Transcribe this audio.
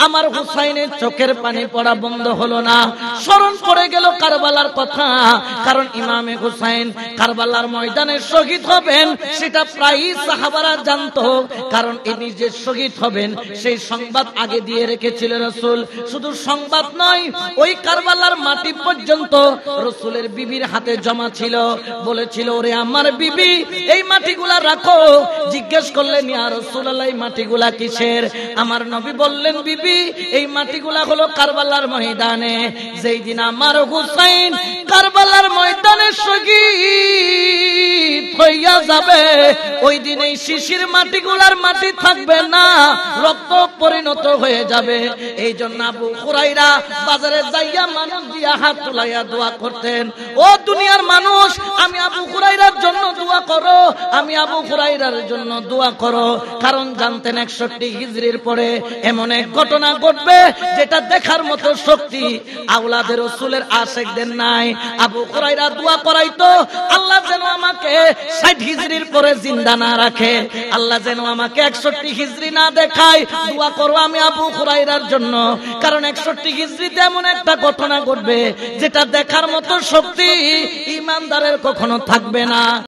আমার হুসাইনের চোখের পানি পড়া বন্ধ হলো না। স্মরণ পড়ে গেল কারবালার কথা, কারণ ইমামে হুসাইন কারবালার ময়দানে শহীদ হবেন সেটা প্রায় সাহাবারা জানতো, কারণ ইনি যে শহীদ হবেন সেই সংবাদ আগে দিয়ে রেখেছিল রাসূল। শুধু সংবাদ নয়, ওই কারবালার মাটি পর্যন্ত রাসূলের বিবির হাতে জমা ছিল। বলেছিল, ওরে আমার বিবি, এই মাটিগুলা রাখো। জিজ্ঞেস করলেন, ইয়া রাসূলুল্লাহ, এই মাটিগুলা কিসের? আমার নবী বললেন, বিবি, এই মাটিগুলা হলো কারবালার ময়দানে। যেই দিন আমার হুসাইন কারবালার ময়দানে শহীদ হইয়া যাবে, ওই দিন এই শিশির মাটিগুলার মাটি থাকবে না, রক্ত পরিণত হয়ে যাবে। এই জন্য আবু হুরায়রা বাজারে যাইয়া মানুষ দিয়া হাত তুলাইয়া দোয়া করতেন, ও দুনিয়ার মানুষ, আমি আবু হুরায়রার জন্য দোয়া করো, আমি আবু হুরায়রার জন্য দোয়া করো। কারণ জানতেন 61 হিজরির পরে এমন এক ঘটনা ঘটবে যেটা দেখার মতো শক্তি আওলাদের রাসূলের আশিকদের নাই। আবু হুরায়রা দোয়া করাইতো, আল্লাহ যেন আমাকে 60 হিজরির পরে জিন্দা না রাখে, আল্লাহ যেন আমাকে 61 হিজরি না দেখায়, দোয়া করো আমি আবু হুরায়রার জন্য। কারণ 61 হিজরিতে এমন একটা ঘটনা ঘটবে যেটা দেখার মতো শক্তি ইমানদারের কখনো থাকবে না।